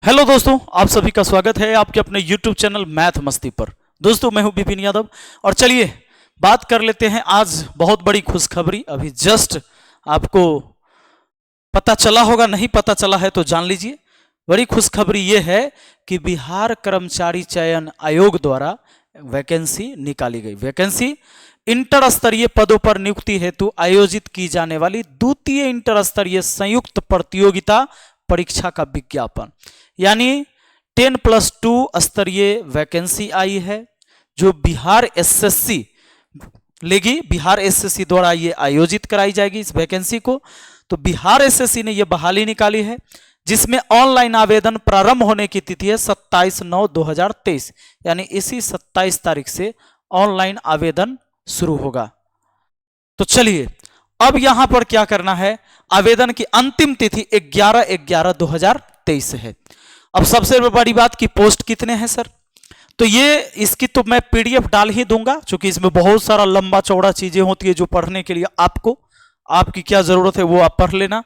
Hello दोस्तों, आप सभी का स्वागत है आपके अपने YouTube चैनल मैथ मस्ती पर। दोस्तों मैं हूं विपिन यादव और चलिए बात कर लेते हैं। आज बहुत बड़ी खुशखबरी अभी जस्ट आपको पता चला होगा, नहीं पता चला है तो जान लीजिए। बड़ी खुशखबरी ये है कि बिहार कर्मचारी चयन आयोग द्वारा वैकेंसी निकाली गई। वैकेंसी इंटर स्तरीय पदों पर नियुक्ति हेतु आयोजित की जाने वाली द्वितीय इंटर स्तरीय संयुक्त प्रतियोगिता परीक्षा का विज्ञापन, यानी 10+2 स्तरीय वैकेंसी आई है जो बिहार एसएससी लेगी। बिहार एसएससी द्वारा ये आयोजित कराई जाएगी इस वैकेंसी को। तो बिहार एसएससी ने ये बहाली निकाली है जिसमें ऑनलाइन आवेदन प्रारंभ होने की तिथि है 27/9/2023, यानी इसी 27 तारीख से ऑनलाइन आवेदन शुरू होगा। तो चलिए अब यहां पर क्या करना है, आवेदन की अंतिम तिथि 11/11/2023 है। अब सबसे बड़ी बात कि पोस्ट कितने हैं सर, तो ये इसकी तो मैं पीडीएफ डाल ही दूंगा, क्योंकि इसमें बहुत सारा लंबा चौड़ा चीजें होती है जो पढ़ने के लिए आपकी क्या जरूरत है वो आप पढ़ लेना।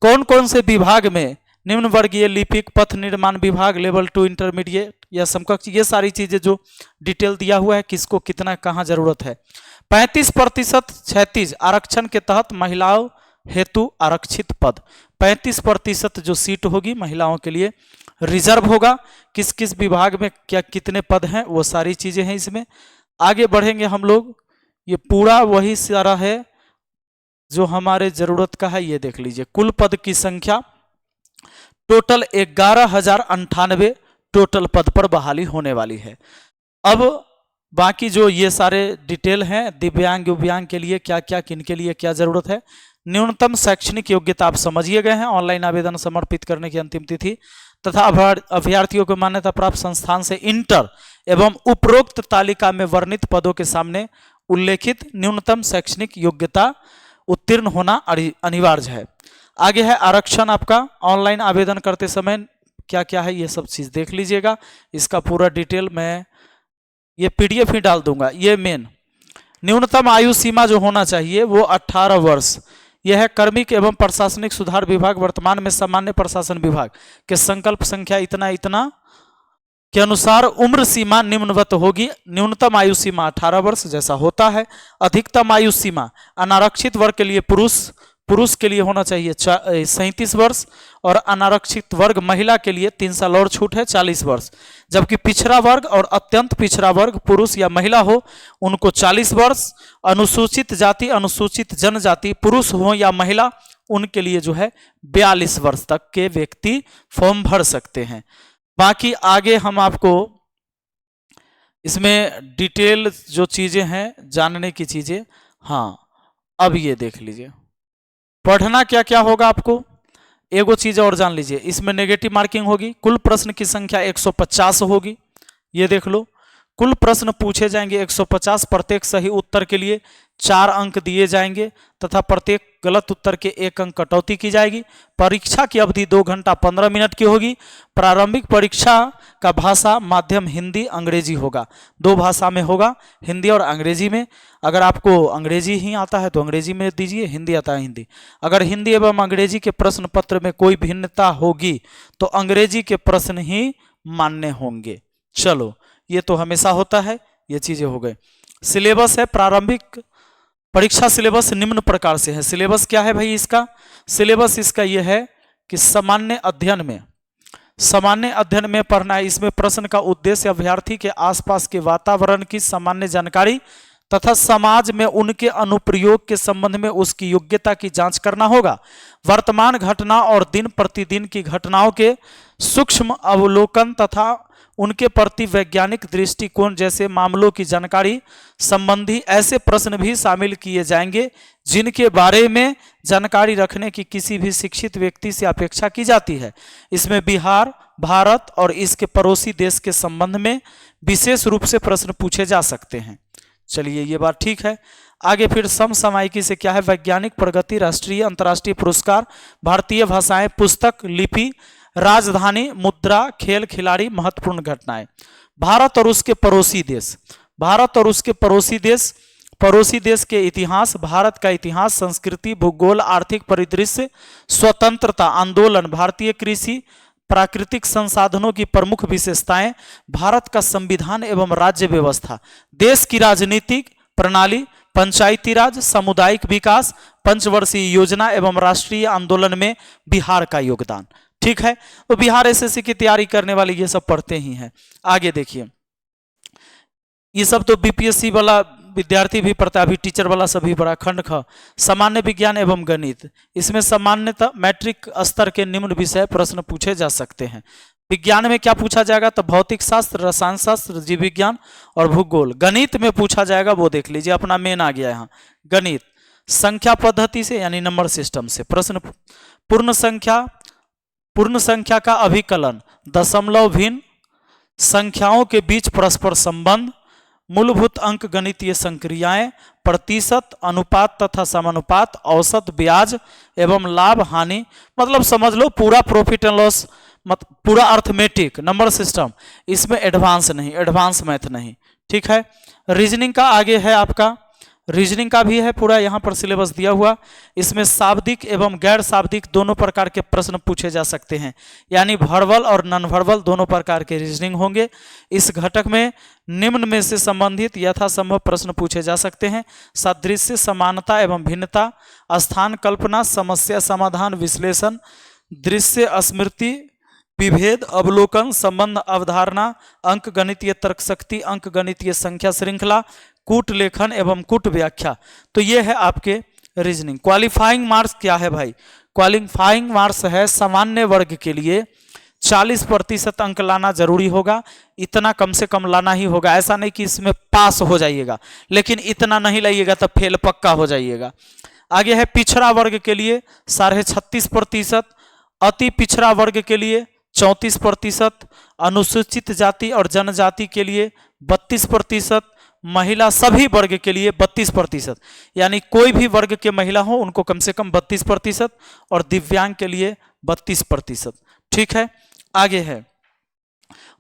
कौन कौन से विभाग में, निम्न वर्गीय लिपिक, पथ निर्माण विभाग, लेवल 2 इंटरमीडिएट या समकक्ष, ये सारी चीजें जो डिटेल दिया हुआ है, किसको कितना कहां जरूरत है। 35% 36 आरक्षण के तहत महिलाओं हेतु आरक्षित पद, 35% जो सीट होगी महिलाओं के लिए रिजर्व होगा। किस किस विभाग में क्या कितने पद हैं वो सारी चीजें हैं इसमें। आगे बढ़ेंगे हम लोग, ये पूरा वही सारा है जो हमारे जरूरत का है। ये देख लीजिए, कुल पद की संख्या टोटल 11,098 टोटल पद पर बहाली होने वाली है। अब बाकी जो ये सारे डिटेल हैं, दिव्यांग उव्यांग के लिए क्या क्या, किन के लिए क्या जरूरत है। न्यूनतम शैक्षणिक योग्यता आप समझिए गए हैं। ऑनलाइन आवेदन समर्पित करने की अंतिम तिथि तथा अभ्यर्थियों को मान्यता प्राप्त संस्थान से इंटर एवं उपरोक्त तालिका में वर्णित पदों के सामने उल्लेखित न्यूनतम शैक्षणिक योग्यता उत्तीर्ण होना अनिवार्य है। आगे है आरक्षण। आपका ऑनलाइन आवेदन करते समय क्या क्या है ये सब चीज देख लीजिएगा। इसका पूरा डिटेल मैं ये पीडीएफ ही डाल दूंगा। ये मेन न्यूनतम आयु सीमा जो होना चाहिए वो 18 वर्ष। यह है कार्मिक एवं प्रशासनिक सुधार विभाग, वर्तमान में सामान्य प्रशासन विभाग के संकल्प संख्या इतना इतना के अनुसार उम्र सीमा निम्नवत होगी। न्यूनतम आयु सीमा 18 वर्ष जैसा होता है। अधिकतम आयु सीमा अनारक्षित वर्ग के लिए पुरुष के लिए होना चाहिए 37 वर्ष और अनारक्षित वर्ग महिला के लिए 3 साल और छूट है 40 वर्ष। जबकि पिछड़ा वर्ग और अत्यंत पिछड़ा वर्ग पुरुष या महिला हो उनको 40 वर्ष। अनुसूचित जाति अनुसूचित जनजाति पुरुष हो या महिला उनके लिए जो है 42 वर्ष तक के व्यक्ति फॉर्म भर सकते हैं। बाकी आगे हम आपको इसमें डिटेल जो चीजें हैं जानने की चीजें, हाँ अब ये देख लीजिए पढ़ना क्या क्या होगा आपको। एगो चीज और जान लीजिए, इसमें नेगेटिव मार्किंग होगी। कुल प्रश्न की संख्या 150 होगी। ये देख लो, कुल प्रश्न पूछे जाएंगे 150। प्रत्येक सही उत्तर के लिए 4 अंक दिए जाएंगे तथा प्रत्येक गलत उत्तर के 1 अंक कटौती की जाएगी। परीक्षा की अवधि 2 घंटा 15 मिनट की होगी। प्रारंभिक परीक्षा का भाषा माध्यम हिंदी अंग्रेजी होगा। 2 भाषा में होगा, हिंदी और अंग्रेजी में। अगर आपको अंग्रेजी ही आता है तो अंग्रेजी में दीजिए, हिंदी आता है हिंदी। अगर हिंदी एवं अंग्रेजी के प्रश्न पत्र में कोई भिन्नता होगी तो अंग्रेजी के प्रश्न ही मान्य होंगे। चलो ये तो हमेशा होता है, ये चीजें हो गए। सिलेबस है, प्रारंभिक परीक्षा सिलेबस निम्न प्रकार से है। सिलेबस क्या है भाई इसका? सिलेबस इसका यह है कि सामान्य अध्ययन में पढ़ना है। इसमें प्रश्न का उद्देश्य अभ्यर्थी के आसपास के वातावरण की सामान्य जानकारी तथा समाज में उनके अनुप्रयोग के संबंध में उसकी योग्यता की जांच करना होगा। वर्तमान घटना और दिन प्रतिदिन की घटनाओं के सूक्ष्म अवलोकन तथा उनके प्रति वैज्ञानिक दृष्टिकोण जैसे मामलों की जानकारी संबंधी ऐसे प्रश्न भी शामिल किए जाएंगे जिनके बारे में जानकारी रखने की किसी भी शिक्षित व्यक्ति से अपेक्षा की जाती है। इसमें बिहार, भारत और इसके पड़ोसी देश के संबंध में विशेष रूप से प्रश्न पूछे जा सकते हैं। चलिए ये बात ठीक है। आगे फिर समसामयिकी से क्या है? वैज्ञानिक प्रगति, राष्ट्रीय अंतर्राष्ट्रीय पुरस्कार, भारतीय भाषाएं, पुस्तक, लिपि, राजधानी, मुद्रा, खेल, खिलाड़ी, महत्वपूर्ण घटनाएं। भारत और उसके पड़ोसी देश, भारत और उसके पड़ोसी देश के इतिहास, भारत का इतिहास, संस्कृति, भूगोल, आर्थिक परिदृश्य, स्वतंत्रता आंदोलन, भारतीय कृषि, प्राकृतिक संसाधनों की प्रमुख विशेषताएं, भारत का संविधान एवं राज्य व्यवस्था, देश की राजनीतिक प्रणाली, पंचायती राज, सामुदायिक विकास, पंचवर्षीय योजना एवं राष्ट्रीय आंदोलन में बिहार का योगदान। ठीक है, तो बिहार एसएससी की तैयारी करने वाले ये सब पढ़ते ही हैं। आगे देखिए, ये सब तो बीपीएससी वाला विद्यार्थी भी पढ़ता है, अभी टीचर वाला सभी बड़ा। खंड ख, सामान्य विज्ञान एवं गणित, इसमें सामान्यतः मैट्रिक स्तर के निम्न विषय प्रश्न पूछे जा सकते हैं। विज्ञान में क्या पूछा जाएगा, तो भौतिक शास्त्र, रसायन शास्त्र, जीव विज्ञान और भूगोल। गणित में पूछा जाएगा, वो देख लीजिए, अपना मेन आ गया यहाँ गणित, संख्या पद्धति से यानी नंबर सिस्टम से प्रश्न। पूर्ण संख्या का अभिकलन, दशमलव भिन्न संख्याओं के बीच परस्पर संबंध, मूलभूत अंक गणितीय संक्रियाएं, प्रतिशत, अनुपात तथा समानुपात, औसत, ब्याज एवं लाभ हानि, मतलब समझ लो पूरा प्रॉफिट एंड लॉस, पूरा अर्थमेटिक, नंबर सिस्टम, इसमें एडवांस नहीं, एडवांस मैथ नहीं। ठीक है, रीजनिंग का आगे है आपका, रीजनिंग का भी है पूरा यहाँ पर सिलेबस दिया हुआ। इसमें शाब्दिक एवं गैर शाब्दिक दोनों प्रकार के प्रश्न पूछे जा सकते हैं, यानी वर्बल और नॉन वर्बल दोनों प्रकार के रीजनिंग होंगे। इस घटक में निम्न में से संबंधित यथासंभव प्रश्न पूछे जा सकते हैं: सादृश्य, समानता एवं भिन्नता, स्थान कल्पना, समस्या समाधान, विश्लेषण, दृश्य स्मृति, विभेद, अवलोकन, संबंध, अवधारणा, अंक गणितीय तर्क शक्ति, अंक गणितीय संख्या श्रृंखला, कूट लेखन एवं कूट व्याख्या। तो ये है आपके रीजनिंग। क्वालिफाइंग मार्क्स क्या है भाई? क्वालिफाइंग मार्क्स है सामान्य वर्ग के लिए 40% अंक लाना जरूरी होगा, इतना कम से कम लाना ही होगा। ऐसा नहीं कि इसमें पास हो जाइएगा, लेकिन इतना नहीं लाइएगा तो फेल पक्का हो जाइएगा। आगे है पिछड़ा वर्ग के लिए 36.5%, अति पिछड़ा वर्ग के लिए 34%, अनुसूचित जाति और जनजाति के लिए 32%, महिला सभी वर्ग के लिए 32%, यानी कोई भी वर्ग के महिला हो उनको कम से कम 32%, और दिव्यांग के लिए 32%। ठीक है, आगे है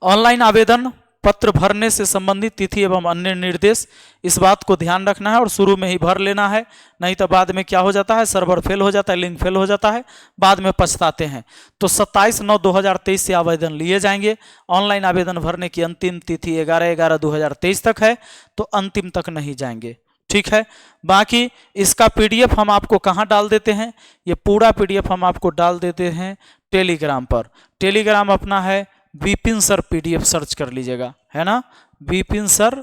ऑनलाइन आवेदन पत्र भरने से संबंधित तिथि एवं अन्य निर्देश। इस बात को ध्यान रखना है और शुरू में ही भर लेना है, नहीं तो बाद में क्या हो जाता है, सर्वर फेल हो जाता है, लिंक फेल हो जाता है, बाद में पछताते हैं। तो 27/9/2023 से आवेदन लिए जाएंगे। ऑनलाइन आवेदन भरने की अंतिम तिथि 11/11/2023 तक है, तो अंतिम तक नहीं जाएंगे। ठीक है, बाकी इसका पीडीएफ हम आपको कहाँ डाल देते हैं, ये पूरा पीडीएफ हम आपको डाल देते हैं टेलीग्राम पर। टेलीग्राम अपना है विपिन सर पीडीएफ, सर्च कर लीजिएगा, है ना, विपिन सर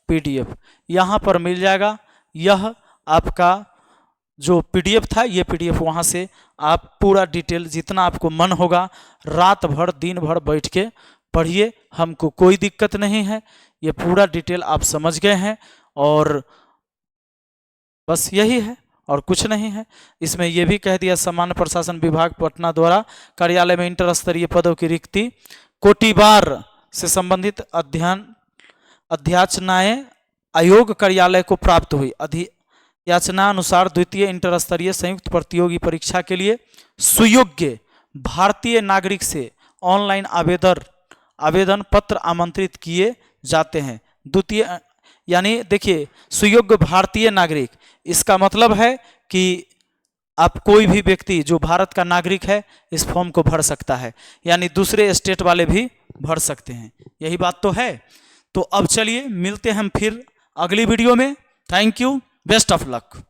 पीडीएफ, यहाँ पर मिल जाएगा। यह आपका जो पीडीएफ था, ये पीडीएफ वहाँ से आप पूरा डिटेल जितना आपको मन होगा रात भर दिन भर बैठ के पढ़िए, हमको कोई दिक्कत नहीं है। ये पूरा डिटेल आप समझ गए हैं, और बस यही है और कुछ नहीं है। इसमें यह भी कह दिया, सामान्य प्रशासन विभाग पटना द्वारा कार्यालय में इंटर स्तरीय पदों की रिक्ति कोटिबार से संबंधित अध्याचनाएं आयोग कार्यालय को प्राप्त हुई। याचना अनुसार द्वितीय इंटर स्तरीय संयुक्त प्रतियोगी परीक्षा के लिए सुयोग्य भारतीय नागरिक से ऑनलाइन आवेदन पत्र आमंत्रित किए जाते हैं। द्वितीय यानी देखिए, सुयोग्य भारतीय नागरिक, इसका मतलब है कि आप कोई भी व्यक्ति जो भारत का नागरिक है इस फॉर्म को भर सकता है, यानी दूसरे स्टेट वाले भी भर सकते हैं। यही बात तो है। तो अब चलिए मिलते हैं हम फिर अगली वीडियो में। Thank you, best of luck.